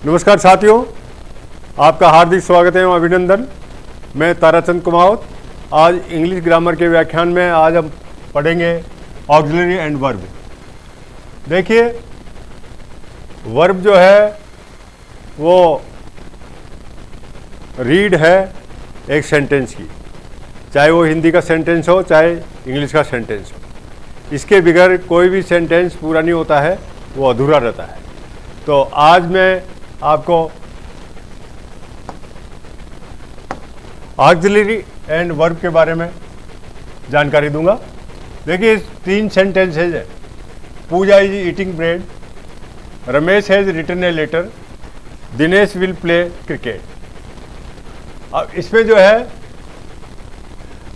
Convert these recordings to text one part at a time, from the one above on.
नमस्कार साथियों, आपका हार्दिक स्वागत है, अभिनंदन। मैं ताराचंद कुमावत। आज इंग्लिश ग्रामर के व्याख्यान में आज हम पढ़ेंगे ऑक्सिलरी एंड वर्ब। देखिए, वर्ब जो है वो रीड है एक सेंटेंस की, चाहे वो हिंदी का सेंटेंस हो चाहे इंग्लिश का सेंटेंस हो। इसके बगैर कोई भी सेंटेंस पूरा नहीं होता है, वो अधूरा रहता है। तो आज मैं आपको ऑक्सिलरी एंड वर्ब के बारे में जानकारी दूंगा। देखिए, 3 सेंटेंसेज है। Pooja is eating bread, Ramesh has written a letter, Dinesh will play cricket. अब इसमें जो है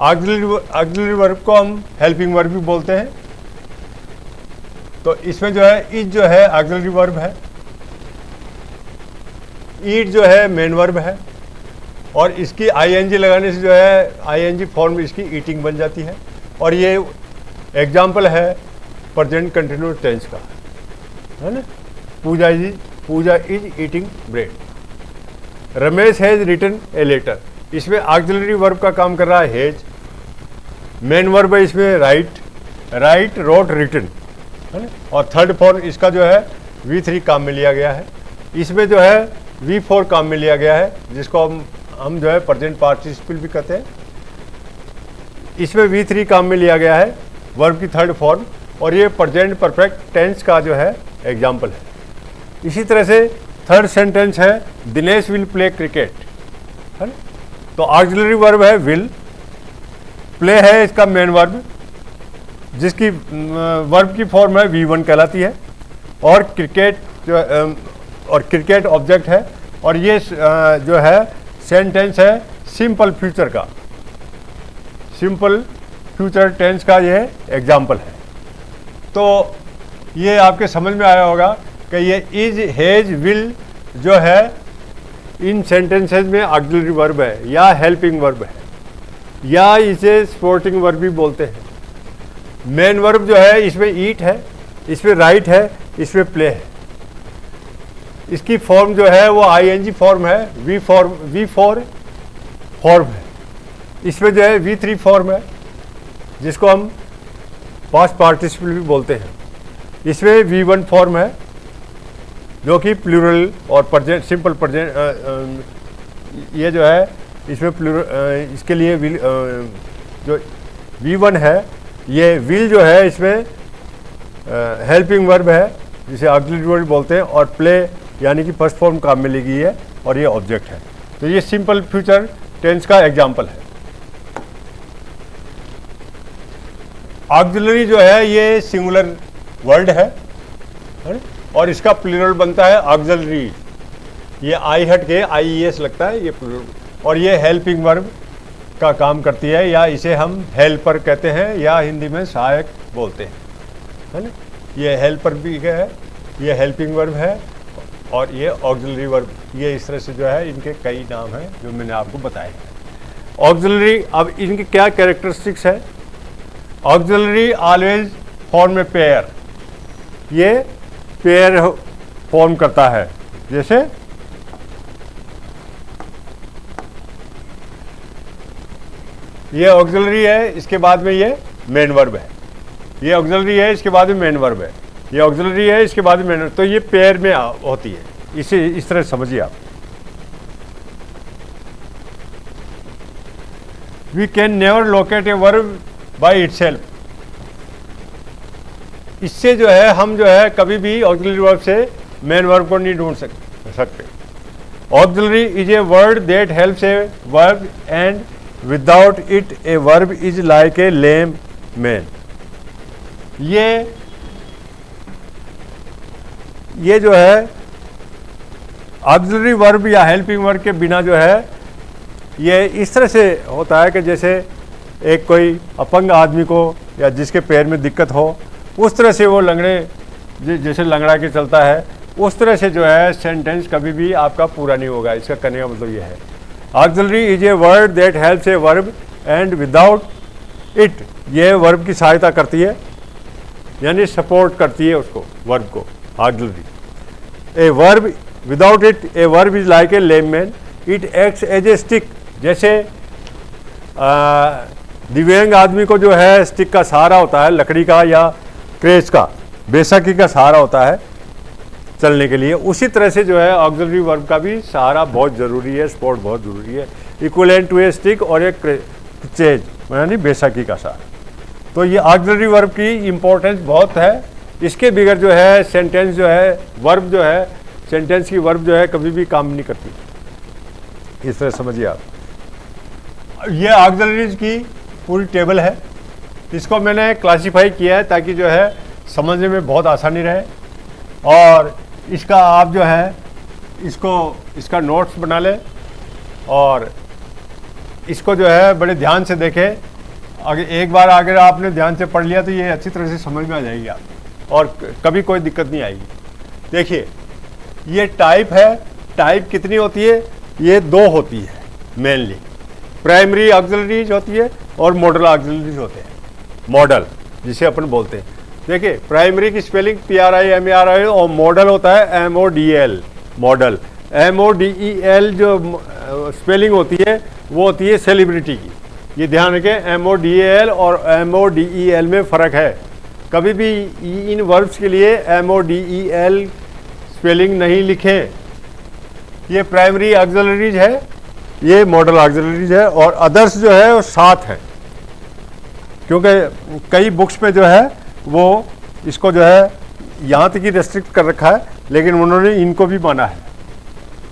ऑक्सिलरी वर्ब को हम हेल्पिंग वर्ब भी बोलते हैं। तो इसमें जो है इज जो है ऑक्सिलरी वर्ब है, ईट जो है मेन वर्ब है, और इसकी आईएनजी लगाने से जो है आईएनजी फॉर्म इसकी ईटिंग बन जाती है। और ये एग्जाम्पल है प्रेजेंट कंटिन्यूअस टेंस का, है ना। Pooja is eating bread, Ramesh has written a letter. इसमें ऑक्सिलरी वर्ब का काम कर रहा है हैज, मेन वर्ब है इसमें राइट रोट रिटन, है ना। और थर्ड फॉर्म इसका जो है V3 काम में लिया गया है। इसमें जो है V4 काम में लिया गया है, जिसको हम जो है प्रेजेंट पार्टिसिपल भी कहते हैं। इसमें V3 काम में लिया गया है, वर्ब की थर्ड फॉर्म, और ये प्रेजेंट परफेक्ट टेंस का जो है एग्जाम्पल है। इसी तरह से थर्ड सेंटेंस है दिनेश विल प्ले क्रिकेट, है ना। तो ऑक्सिलरी वर्ब है विल, प्ले है इसका मेन वर्ब, जिसकी वर्ब की फॉर्म है V1 कहलाती है, और क्रिकेट जो और क्रिकेट ऑब्जेक्ट है। और ये जो है सेंटेंस है सिंपल फ्यूचर का, सिंपल फ्यूचर टेंस का ये एग्जाम्पल है। तो ये आपके समझ में आया होगा कि ये इज हैज विल जो है इन सेंटेंसेस में ऑक्सिलरी वर्ब है या हेल्पिंग वर्ब है, या इसे सपोर्टिंग वर्ब भी बोलते हैं। मेन वर्ब जो है इसमें ईट है, इसमें राइट है, इसमें प्ले है। इसकी फॉर्म जो है वो आईएनजी फॉर्म है, V4 फॉर्म है। इसमें जो है V3 फॉर्म है, जिसको हम पास्ट पार्टिसिपल भी बोलते हैं। इसमें V1 फॉर्म है, जो कि प्लूरल और प्रेजेंट सिंपल प्रेजेंट, ये जो है इसमें प्लूरल, इसके लिए विल जो V1 है, ये विल जो है इसमें हेल्पिंग वर्ब है, जिसे ऑक्सिलरी वर्ब बोलते हैं। और प्ले यानी कि फर्स्ट फॉर्म काम में ली गई है, और ये ऑब्जेक्ट है। तो ये सिंपल फ्यूचर टेंस का एग्जाम्पल है। ऑक्सिलरी जो है ये सिंगुलर वर्ड है, और इसका प्लूरल बनता है ऑक्सिलरी। ये आई हट के IES लगता है, ये प्लूरल। और ये हेल्पिंग वर्ब का काम करती है, या इसे हम हेल्पर कहते हैं, या हिंदी में सहायक बोलते हैं, है ना। ये हेल्पर भी है, ये हेल्पिंग वर्ब है, और ये ऑक्सिलरी वर्ब। ये इस तरह से जो है इनके कई नाम हैं जो मैंने आपको बताए हैं। ऑक्सिलरी, अब इनकी क्या कैरेक्टरिस्टिक्स है। Auxiliary always form a pair, ये पेयर फॉर्म करता है। जैसे ये ऑक्सिलरी है, इसके बाद में ये मेन वर्ब है। ये ऑक्सिलरी है, इसके बाद में मेन वर्ब है। ये ऑक्सिलरी है, इसके बाद में मेन वर्ब। तो ये पेयर में होती है। इसे इस तरह समझिए आप। We can never locate a verb by itself. इससे जो है हम जो है कभी भी ऑक्सिलरी वर्ब से मेन वर्ब को नहीं ढूंढ सकते। Auxiliary is a word that helps a verb, and without it a verb is like a lame man. ये जो है ऑक्सिलरी वर्ब या हेल्पिंग वर्ब के बिना जो है ये इस तरह से होता है कि जैसे एक कोई अपंग आदमी को या जिसके पैर में दिक्कत हो, उस तरह से वो जैसे लंगड़ा के चलता है, उस तरह से जो है सेंटेंस कभी भी आपका पूरा नहीं होगा। इसका करने का मतलब ये है, auxiliary is a word that helps a verb, and without it, ये वर्ब की सहायता करती है, यानी सपोर्ट करती है उसको, वर्ब को। Auxiliary a verb without it a verb is like a lame man, it acts as a stick. जैसे दिव्यांग आदमी को जो है स्टिक का सहारा होता है, लकड़ी का या क्रेच का, बैसाखी का सहारा होता है चलने के लिए, उसी तरह से जो है ऑक्सिलरी वर्ब का भी सहारा बहुत ज़रूरी है, सपोर्ट बहुत ज़रूरी है, इक्विवेलेंट टू ए स्टिक और एक चेज यानी बैसाखी का सहारा। तो ये ऑक्सिलरी वर्ब की इम्पोर्टेंस बहुत है। इसके बगैर जो है सेंटेंस जो है वर्ब जो है सेंटेंस की वर्ब जो है कभी भी काम नहीं करती। इस तरह समझिए आप। ये ऑक्सिलरीज की पूरी टेबल है, इसको मैंने क्लासीफाई किया है ताकि जो है समझने में बहुत आसानी रहे, और इसका आप जो है इसका नोट्स बना लें और इसको जो है बड़े ध्यान से देखें। अगर एक बार अगर आपने ध्यान से पढ़ लिया तो ये अच्छी तरह से समझ में आ जाएगी आप, और कभी कोई दिक्कत नहीं आएगी। देखिए ये टाइप है, टाइप कितनी होती है? ये 2 होती है मेनली, प्राइमरी ऑक्सिलरीज होती है और मॉडल ऑक्सिलरीज होते हैं। मॉडल जिसे अपन बोलते हैं, देखिए प्राइमरी की स्पेलिंग PRIMARI और मॉडल होता है MODEL। मॉडल MODEL जो स्पेलिंग होती है वो होती है सेलिब्रिटी की। ये ध्यान रखें, MODEL और MODEL में फ़र्क है। कभी भी इन वर्ब्स के लिए MODEL स्पेलिंग नहीं लिखें। ये प्राइमरी ऑक्सिलरीज है, ये मॉडल ऑक्सिलरीज है, और अदर्स जो है वो 7 है, क्योंकि कई बुक्स में जो है वो इसको जो है यहाँ तक ही रेस्ट्रिक्ट कर रखा है, लेकिन उन्होंने इनको भी माना है,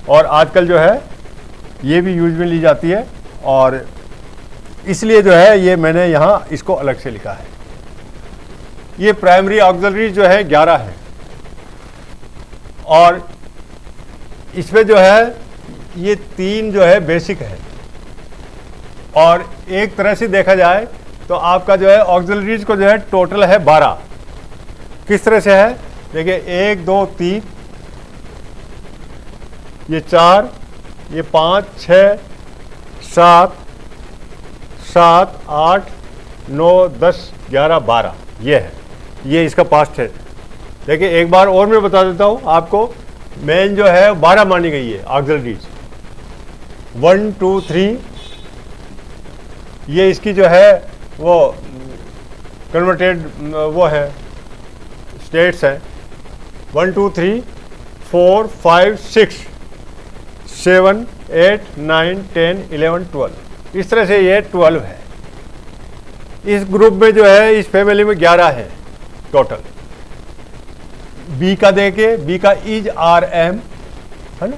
और आजकल जो है ये भी यूज में ली जाती है, और इसलिए जो है ये मैंने यहाँ इसको अलग से लिखा है। ये प्राइमरी ऑक्सिलरी जो है 11 है, और इसमें जो है ये 3 जो है बेसिक है, और एक तरह से देखा जाए तो आपका जो है ऑक्सिलरीज को जो है टोटल है 12। किस तरह से है? देखिए 1 2 3, ये 4, ये 5 6 7 7 8 9 10 11 12, ये है, ये इसका पास्ट है। देखिए एक बार और मैं बता देता हूँ आपको, मेन जो है 12 मानी गई है ऑक्सिलरीज। 1 2 3 ये इसकी जो है वो कन्वर्टेड वो है स्टेट्स है। 1 2 3 4 5 6 7 8 9 10 11 12, इस तरह से ये 12 है। इस ग्रुप में जो है इस फैमिली में 11 है टोटल। बी का देखिए, बी का इज RM है ना,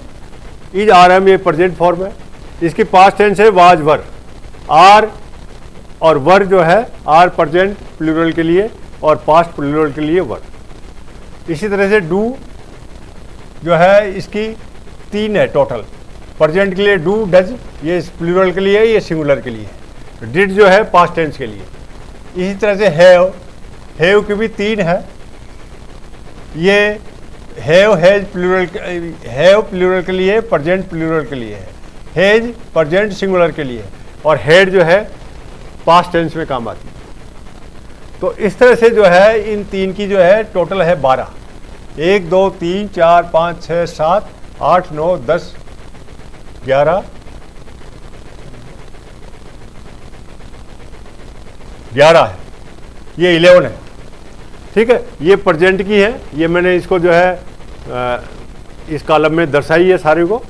इज RM ये प्रेजेंट फॉर्म है, इसकी पास्ट टेंस है वाज वर। आर और वर जो है आर प्रेजेंट प्लूरल के लिए और पास्ट प्लूरल के लिए वर। इसी तरह से डू जो है इसकी 3 है टोटल, प्रेजेंट के लिए डू डज, ये प्लूरल के लिए, ये सिंगुलर के लिए। डिड जो है पास्ट टेंस के लिए। इसी तरह से हैव की भी 3 है, ये have has plural, have plural के लिए, प्रेजेंट प्लूरल के लिए है, हैज प्रेजेंट सिंगुलर के लिए, और हैड जो है पास्ट टेंस में काम आती है। तो इस तरह से जो है इन 3 की जो है टोटल है 12। 1 2 3 4 5 6 7 8 9 10 11 है, ये 11 है, ठीक है। ये प्रेजेंट की है, ये मैंने इसको जो है इस कॉलम में दर्शाई है सारे को।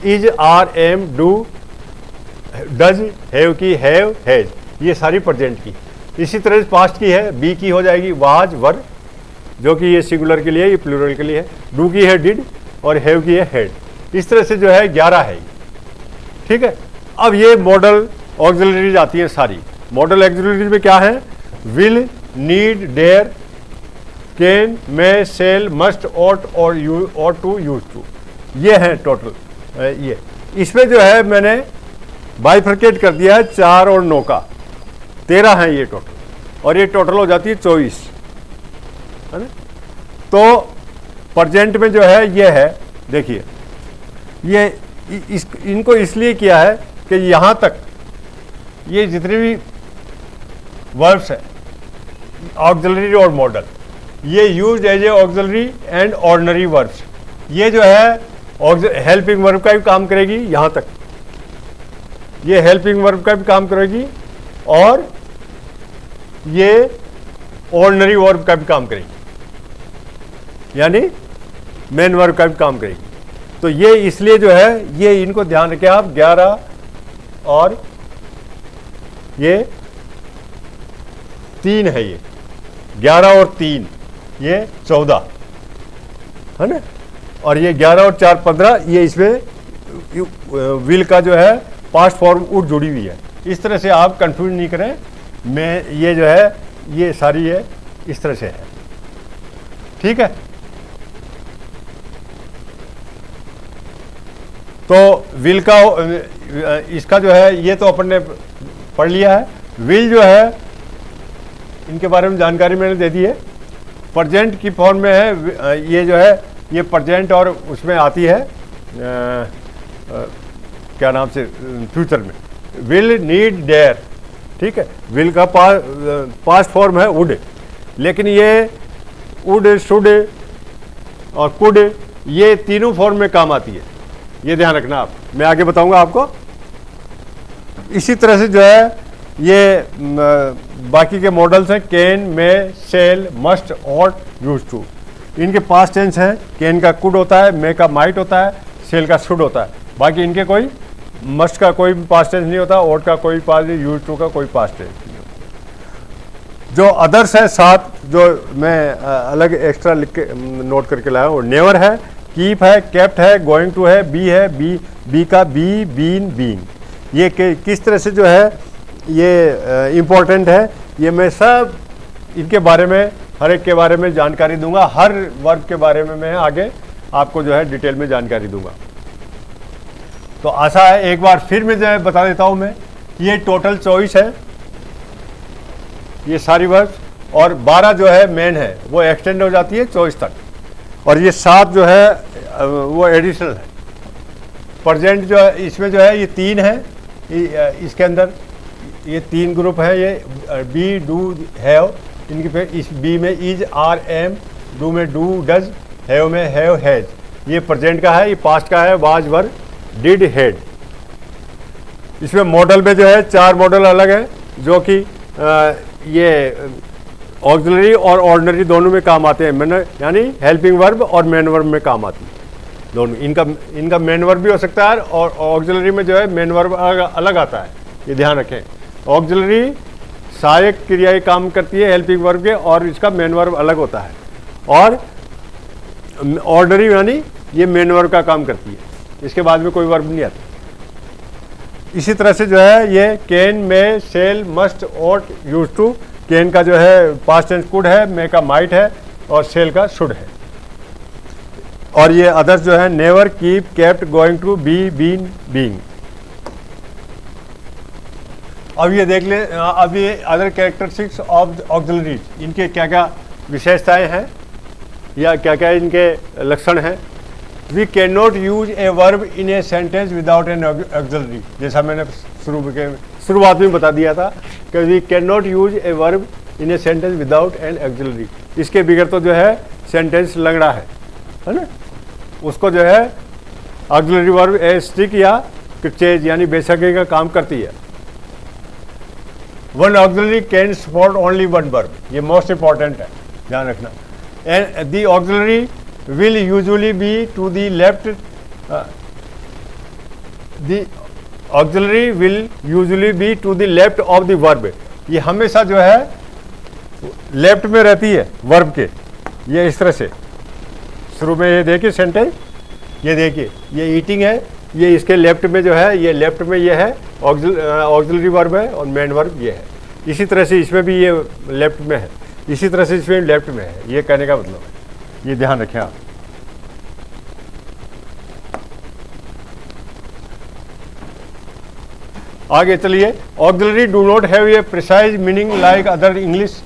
Is RM do does, have की हैव हैज, ये सारी प्रेजेंट की। इसी तरह से पास्ट की है, बी की हो जाएगी वाज वर, जो कि ये सिंगुलर के लिए, ये प्लूरल के लिए है। डू की है डिड, और हैव की है हैड। इस तरह से जो है 11 है, ठीक है। अब ये मॉडल ऑक्सिलरीज आती है सारी। मॉडल ऑक्सिलरीज में क्या है? Will, need, dare, can, may, shall, must, ought और यू, ऑट टू, यूज टू, ये है टोटल। ये इसमें जो है मैंने बाइफर्केट कर दिया है 4 और 9 का, 13 है ये टोटल, और ये टोटल हो जाती है 24, है ना। तो प्रेजेंट में जो है ये है, देखिए ये इनको इसलिए किया है कि यहाँ तक ये जितने भी वर्ब्स है ऑक्सिलरी और मॉडल, ये used as a auxiliary and ordinary verbs. ये जो है हेल्पिंग वर्ब का भी काम करेगी यहां तक, ये हेल्पिंग वर्ब का भी काम करेगी और ये ऑर्डिनरी वर्ब का भी काम करेगी, यानी मेन वर्ब का भी काम करेगी। तो ये इसलिए जो है ये इनको ध्यान रखें आप, 11 और ये 3 है, ये 11 और 3 ये 14 है ना, और ये 11 और 4 15, ये इसमें विल का जो है पास्ट फॉर्म उड जुड़ी हुई है। इस तरह से आप कंफ्यूज नहीं करें, मैं ये जो है ये सारी ये इस तरह से है, ठीक है। तो विल का इसका जो है ये तो अपन ने पढ़ लिया है। विल जो है इनके बारे में जानकारी मैंने दे दी है। प्रेजेंट की फॉर्म में है, ये जो है ये प्रेजेंट और उसमें आती है क्या नाम से फ्यूचर में, विल नीड डेयर, ठीक है। विल का पास्ट फॉर्म है वुड, लेकिन ये वुड शुड और कुड ये तीनों फॉर्म में काम आती है, ये ध्यान रखना आप, मैं आगे बताऊंगा आपको। इसी तरह से जो है ये बाकी के मॉडल्स हैं, can, may, shall, must, ought, use to. इनके पास्ट टेंस है, कैन का कुड होता है, मे का माइट होता है, शेल का शुड होता है। बाकी इनके कोई मस्ट का कोई पास्ट टेंस नहीं होता, ऑट का कोई पास्ट, यूज टू का कोई पास्ट टेंस नहीं होता। जो अदर्स है 7 जो मैं अलग एक्स्ट्रा लिख के नोट करके लाया हूँ, नेवर है, कीप है, केप्ट है, गोइंग टू है, बी है, बी का बी, बीन, बीइंग। ये किस तरह से जो है ये इम्पोर्टेंट है, ये मैं सब इनके बारे में हर एक के बारे में जानकारी दूंगा, हर वर्ब के बारे में मैं आगे आपको जो है डिटेल में जानकारी दूंगा। तो आशा है एक बार फिर मैं जो है बता देता हूं मैं, ये टोटल 24 है ये सारी वर्ब, और 12 जो है मेन है वो एक्सटेंड हो जाती है 24 तक, और ये 7 जो है वो एडिशनल है। प्रेजेंट जो है इसमें जो है ये 3 है, इसके अंदर ये 3 ग्रुप है, ये बी, डू, हैव, इनके पे इस बी में इज, आर, एम, डू में डू, डज, हैव में हैव, हैज। ये प्रेजेंट का है, ये पास्ट का है, वाज, वर, डिड, हैड। इसमें मॉडल में जो है 4 मॉडल अलग है, जो कि ये ऑक्सिलरी और ऑर्डिनरी दोनों में काम आते हैं, मैंने यानी हेल्पिंग वर्ब और मेन वर्ब में काम आती है दोनों। इनका मेन वर्ब भी हो सकता है, और ऑक्सिलरी में जो है मेन वर्ब अलग आता है, ये ध्यान रखें। ऑक्सिलरी सहायक क्रियाएं काम करती है हेल्पिंग वर्ब के, और इसका मेन वर्ब अलग होता है, और ऑर्डिनरी यानी ये मेन वर्ब का काम करती है, इसके बाद में कोई वर्ब नहीं आता। इसी तरह से जो है ये can, may, shall, must, ought, use to. Can का जो है पास्ट टेंस कुड है, मे का माइट है, और शेल का शुड है। और ये अदर्स जो है never, keep, kept, going to, be, been, being. अब ये देख लें, अब ये अदर कैरेक्टरिस्टिक्स ऑफ ऑक्सिलरीज, इनके क्या क्या विशेषताएं हैं या क्या क्या इनके लक्षण हैं। We can not use a verb in a sentence without an auxiliary, जैसा मैंने शुरुआत में बता दिया था कि we can not use a verb in a sentence without an auxiliary. इसके बगैर तो जो है सेंटेंस लंगड़ा है ना, उसको जो है ऑक्सिलरी वर्ब ए स्टिक या चेज यानी बेशक का काम करती है। One auxiliary can support only one verb, ये मोस्ट इंपॉर्टेंट है, ध्यान रखना। And the auxiliary will usually be to the left, the auxiliary will usually be to the left of the verb। ये हमेशा जो है लेफ्ट में रहती है वर्ब के। ये इस तरह से शुरू में ये देखिए सेंटेंस, ये देखिए ये ईटिंग है, ये इसके लेफ्ट में जो है, ये लेफ्ट में ये है ऑक्सिलरी वर्ब है, और मेन वर्ब ये है। इसी तरह से इसमें भी ये लेफ्ट में है, इसी तरह से इसमें लेफ्ट में है, ये कहने का मतलब है, ये ध्यान रखें आप। आगे चलिए। Auxiliary do not have a precise meaning like other English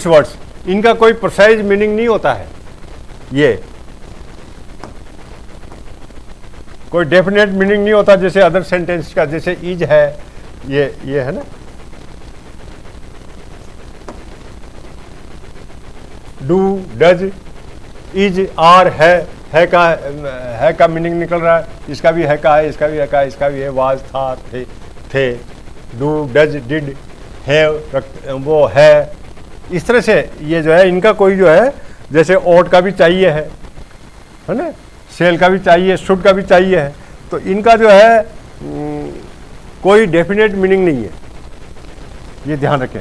words, इनका कोई प्रिसाइज मीनिंग नहीं होता है, ये कोई डेफिनेट मीनिंग नहीं होता जैसे अदर सेंटेंस का, जैसे इज है, ये है ना, डू, डज, इज, आर, है का मीनिंग निकल रहा है, इसका भी है का है, इसका भी है का है, इसका भी है, वाज, था, थे, डू, डज, डिड, हैव, वो है। इस तरह से ये जो है इनका कोई जो है, जैसे ought का भी चाहिए है ना, shall का भी चाहिए, should का भी चाहिए है, तो इनका जो है कोई डेफिनेट मीनिंग नहीं है, ये ध्यान रखें।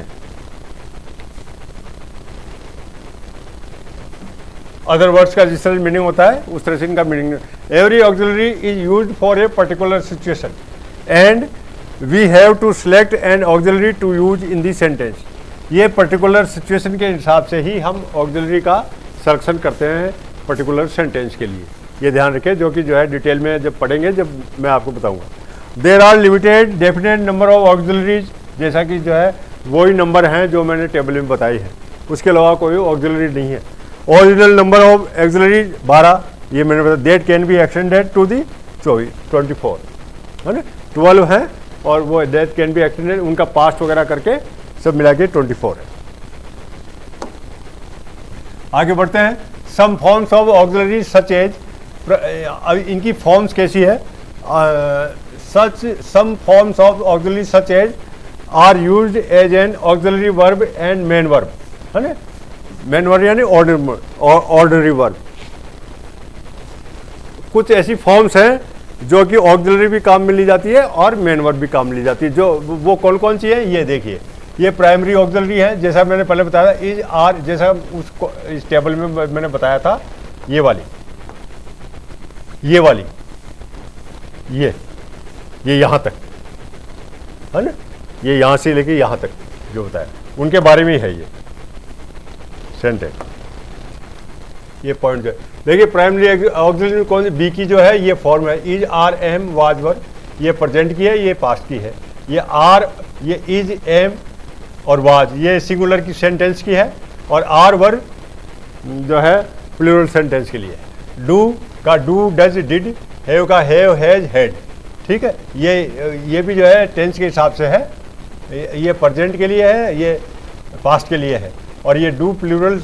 अदर वर्ड्स का जिस तरह मीनिंग होता है उस तरह से इनका meaning. Every auxiliary is used for a particular situation and we have to select an auxiliary to use in the sentence. ये पर्टिकुलर सिचुएशन के हिसाब से ही हम ऑक्सिलरी का सिलेक्शन करते हैं पर्टिकुलर सेंटेंस के लिए, ये ध्यान रखें, जो कि जो है डिटेल में जब पढ़ेंगे, जब मैं आपको बताऊंगा। There are limited definite number of auxiliaries, जैसा कि जो है वही नंबर हैं जो मैंने टेबल में बताई है, उसके अलावा कोई ऑक्सिलरी नहीं है। ओरिजिनल नंबर ऑफ ऑक्सिलरीज 12, ये मैंने बताया। That can be extended to the 24 है ना, 12 है, और वो दैट कैन बी एक्सटेंडेड, उनका पास्ट वगैरह करके सब मिला के 24 है। आगे बढ़ते हैं। Some forms of auxiliary such as, अब इनकी फॉर्म्स कैसी है, such some forms of auxiliary such as are used as an auxiliary verb and main verb, है ना, मेन वर्ब यानी ऑर्डिनरी वर्ब। कुछ ऐसी फॉर्म्स हैं जो कि ऑक्सिलरी भी काम में ली जाती है और मेन वर्ब भी काम में ली जाती है। जो वो कौन कौन सी है, ये देखिए। ये प्राइमरी ऑक्सिलरी है, जैसा मैंने पहले बताया था, इज, आर, जैसा उसको इस टेबल में मैंने बताया था, ये वाली, ये यहाँ तक है ना, ये यहाँ से लेके यहाँ तक जो बताया उनके बारे में है ये सेंटेंस, ये पॉइंट जो है। देखिए प्राइमरी ऑक्सिलरी कौन सी, बी की जो है ये फॉर्म है, इज, आर, एम, वाज, वर, ये प्रेजेंट की है, ये पास्ट की है। ये आर, ये इज, एम और वाज, ये सिंगुलर की सेंटेंस की है, और आर, वर जो है प्लूरल सेंटेंस के लिए। डू का डू, डज, डिड, हैव का हैव, हैज, हैड, ठीक है। ये भी जो है टेंस के हिसाब से है, ये प्रेजेंट के लिए है, ये पास्ट के लिए है, और ये डू प्लूरल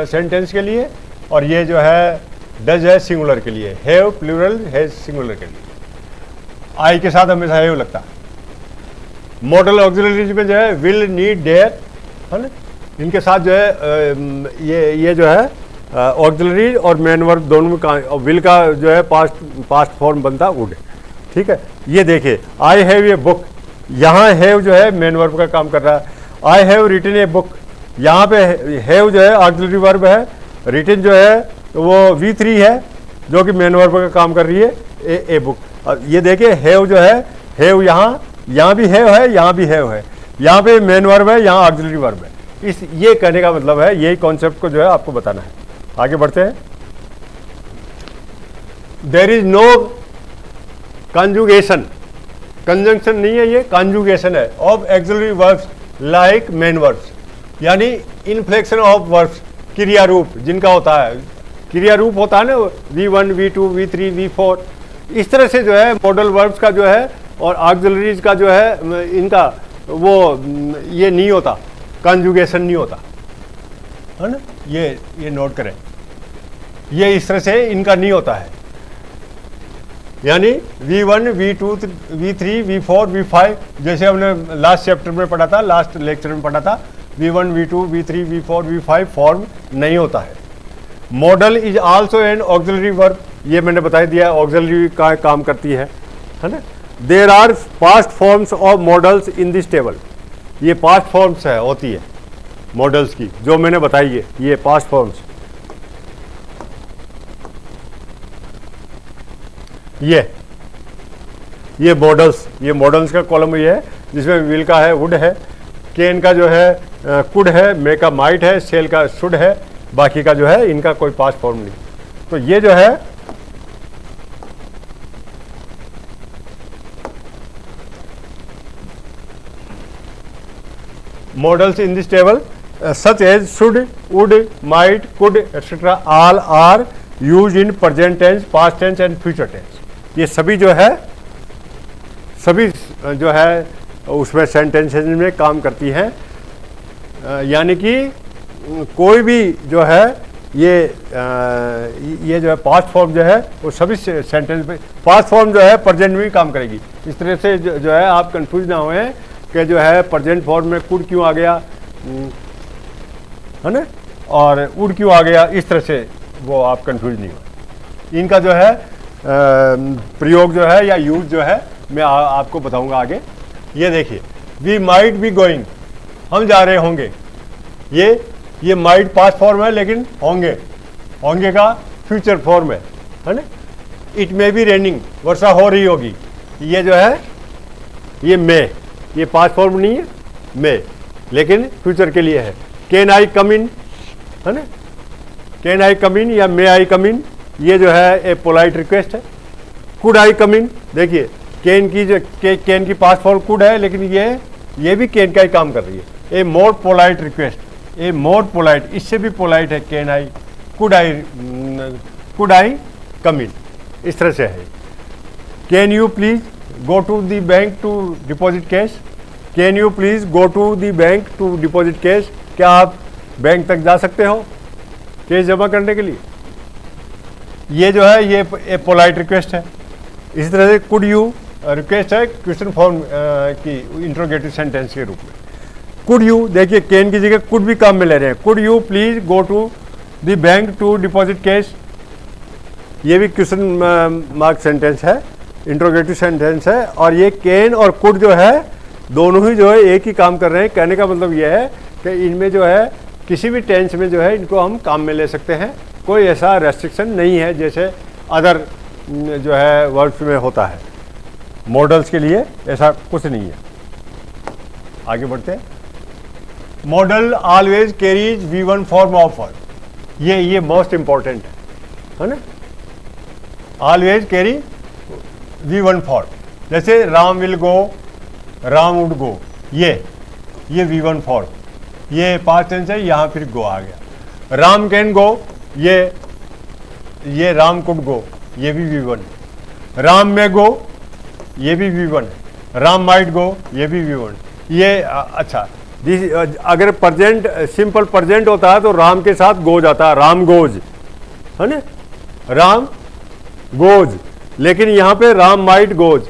सेंटेंस के लिए, और ये जो है डज है सिंगुलर के लिए, हैव प्लूरल, हैज सिंगुलर के लिए। आई के साथ हमेशा हैव लगता है। मॉडल ऑक्सिलरीज में जो है विल, नीड, डेयर, है ना, इनके साथ जो है ये जो है ऑक्सिलरीज और मेन वर्ब दोनों में और विल का जो है पास्ट फॉर्म बनता वुड, ठीक है। ये देखिए, आई हैव ए बुक, यहाँ हैव जो है मेन वर्ब का काम कर रहा है। I have written a book, यहाँ पे हैव जो है ऑक्सिलरी वर्ब है, रिटन जो है वो V3 है जो कि मेन वर्ब का काम कर रही है, ए बुक। अब ये देखिए हैव जो है, हैव यहाँ भी हैव है, यहाँ भी हैव है, यहाँ पे मेन वर्ब है, यहाँ ऑक्सिलरी वर्ब है। ये कहने का मतलब है, यही कॉन्सेप्ट को जो है आपको बताना है। आगे बढ़ते हैं। There is no conjugation, conjunction नहीं है, ये कंजुगेशन है of auxiliary verbs like main verbs, यानी इन्फ्लेक्शन ऑफ वर्ब्स, क्रिया रूप जिनका होता है, क्रिया रूप होता है ना, V1, V2, V3, V4, इस तरह से जो है मॉडल वर्ब्स का जो है और ऑक्सिलरीज का जो है इनका वो ये नहीं होता, कंजुगेशन नहीं होता, है ना, ये नोट करें, ये इस तरह से इनका नहीं होता है। यानी V1, V2, V3, V4, V5, जैसे हमने लास्ट चैप्टर में पढ़ा था, लास्ट लेक्चर में पढ़ा था, V1, V2, V3, V4, V5 form नहीं होता है। Model is also an auxiliary verb, ये मैंने बता दिया ऑक्सिलरी का काम करती है ना। There are past forms of modals in this table, ये पास्ट फॉर्म्स है होती है मॉडल्स की, जो मैंने बताई है, ये पास्ट फॉर्म्स। ये मॉडल्स का कॉलम ये है, जिसमें विल का है, वुड है, केन का जो है कुड है, मे का माइट है, सेल का शुड है, बाकी का जो है इनका कोई पास्ट फॉर्म नहीं। तो ये जो है modals in this table such as should, would, might, could etcetera all are use in present tense, past tense and future tense. ये सभी जो है उसमें सेंटेंसेस में काम करती हैं, यानी कि कोई भी जो है ये जो है पास्ट फॉर्म जो है वो सभी सेंटेंस में पास्ट फॉर्म जो है प्रेजेंट में भी काम करेगी। इस तरह से जो है आप कंफ्यूज ना हुए कि जो है प्रेजेंट फॉर्म में कुड क्यों आ गया, है ना, और उड क्यों आ गया, इस तरह से वो आप कंफ्यूज नहीं हो। इनका जो है प्रयोग जो है या यूज जो है मैं आपको बताऊंगा आगे। ये देखिए, वी माइट बी गोइंग, हम जा रहे होंगे। ये माइट पास्ट फॉर्म है लेकिन होंगे का फ्यूचर फॉर्म है ना। इट मे बी रेनिंग, वर्षा हो रही होगी। ये जो है ये मे, ये पास्ट फॉर्म नहीं है, मे, लेकिन फ्यूचर के लिए है। कैन आई कम इन, है ना, कैन आई कम इन या मे आई कम इन, ये जो है ए पोलाइट रिक्वेस्ट है। कुड आई कम इन, देखिए कैन की पास्ट फॉर्म कुड है, लेकिन ये भी कैन का ही काम कर रही है। ए मोर पोलाइट रिक्वेस्ट, ए मोर पोलाइट, इससे भी पोलाइट है कैन आई, कुड आई कम इन, इस तरह से है। Can you please go to the bank to deposit cash, can you please go to the bank to deposit cash, क्या आप बैंक तक जा सकते हो कैश जमा करने के लिए। ये जो है ये ए पोलाइट रिक्वेस्ट है। इसी तरह से कुड यू रिक्वेस्ट है क्वेश्चन फॉर्म की इंट्रोगेटिव सेंटेंस के रूप में। कुड यू, देखिए कैन की जगह कुड भी काम में ले रहे हैं। Could you please go to the bank to deposit cash, ये भी क्वेश्चन मार्क सेंटेंस है, इंट्रोगेटिव सेंटेंस है। और ये कैन और कुड जो है दोनों ही जो है एक ही काम कर रहे हैं। कहने का मतलब यह है कि इनमें जो है किसी भी टेंस में जो है इनको हम काम में ले सकते हैं, कोई ऐसा रेस्ट्रिक्शन नहीं है जैसे अदर जो है वर्ड्स में होता है। मॉडल्स के लिए ऐसा कुछ नहीं है। आगे बढ़ते हैं। Model always carries V1 form of verb, ये मोस्ट इंपॉर्टेंट है ना। ऑलवेज कैरी V1 फॉर्म, जैसे Ram will go, Ram would go, ये V1 फॉर्म, ये पास्ट टेंस है, यहाँ फिर गो आ गया। राम कैन गो, ये राम कुड गो, ये भी V1 है। राम में गो, ये भी V1 है। राम माइट गो, ये भी V1। ये अच्छा, अगर प्रेजेंट सिंपल प्रेजेंट होता है तो राम के साथ गो जाता है, राम गोज, है ना, राम गोज। लेकिन यहाँ पे राम माइट गोज,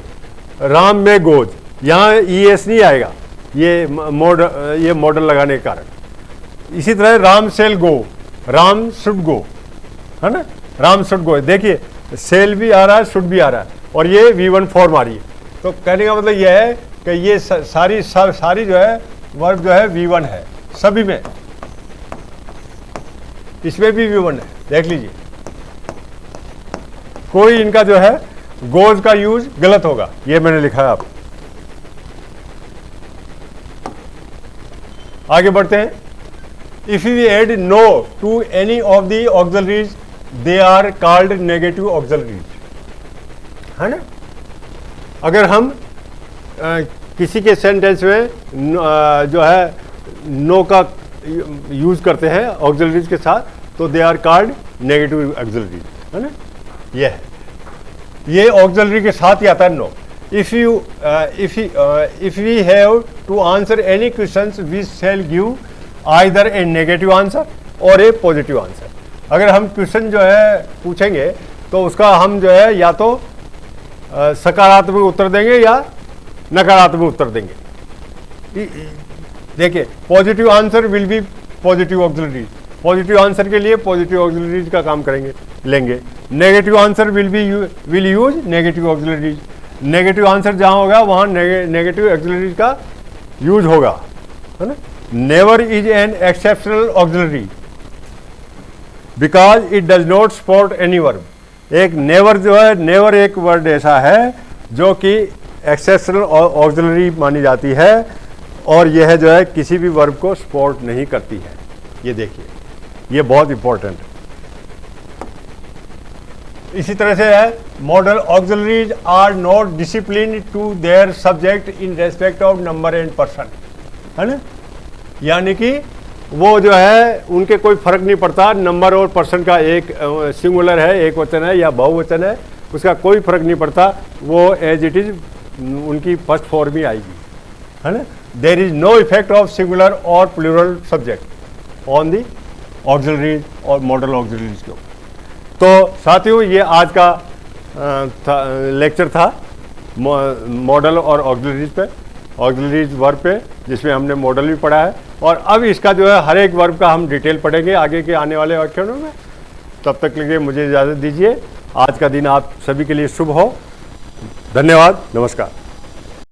राम में गोज, यहाँ ES नहीं आएगा, ये मॉडल लगाने के कारण। इसी तरह Ram shall go, Ram should go, है ना, राम शुड गो। देखिए सेल भी आ रहा है, शुड भी आ रहा है, और ये V1 फॉर्म आ रही है। तो कहने का मतलब यह है कि ये सारी जो है वर्ब जो है V1 है सभी में, इसमें भी V1 है। देख लीजिए, कोई इनका जो है गोज का यूज गलत होगा, ये मैंने लिखा है। आप आगे बढ़ते हैं। If you add no to any of the auxiliaries they are called negative auxiliaries, है ना। अगर हम किसी के सेंटेंस में जो है नो का यूज करते हैं ऑक्सिलरीज के साथ, तो they are called negative auxiliaries, है ना। ये ऑक्सिलरी के साथ ही आता है no. If we have to answer any questions we shall give either a negative answer और ए पॉजिटिव आंसर। अगर हम क्वेश्चन जो है पूछेंगे तो उसका हम जो है या तो सकारात्मक उत्तर देंगे या नकारात्मक उत्तर देंगे। देखिए, positive answer will be positive auxiliaries, positive answer के लिए पॉजिटिव ऑक्सिलरीज का काम लेंगे। Negative answer will use negative auxiliaries, negative answer जहां होगा वहां नेगेटिव ऑक्सिलरीज का यूज होगा, है ना। Never is an exceptional auxiliary because it does not support any verb. एक नेवर जो है, नेवर एक वर्ड ऐसा है जो कि एक्सेप्शनल ऑक्सिलरी मानी जाती है और यह जो है किसी भी वर्ब को सपोर्ट नहीं करती है। ये देखिए, ये बहुत इंपॉर्टेंट है। इसी तरह से है, modal auxiliaries are not discipline to their subject in respect of number and person, है ना। यानी कि वो जो है उनके कोई फर्क नहीं पड़ता नंबर और पर्सन का, एक सिंगुलर है, एक वचन है या बहुवचन है, उसका कोई फर्क नहीं पड़ता, वो एज इट इज उनकी फर्स्ट फॉर्म ही आएगी, है ना। There is no effect of singular और प्लूरल सब्जेक्ट ऑक्सिलरीज और मॉडल ऑक्सिलरीज के ऊपर। तो साथियों, ये आज का लेक्चर था मॉडल और ऑक्सिलरीज पे, ऑक्सिलरीज वर्ब पे, जिसमें हमने मॉडल भी पढ़ा है। और अब इसका जो है हर एक वर्ब का हम डिटेल पढ़ेंगे आगे के आने वाले व्याख्यानों में। तब तक के लिए मुझे इजाज़त दीजिए। आज का दिन आप सभी के लिए शुभ हो। धन्यवाद, नमस्कार।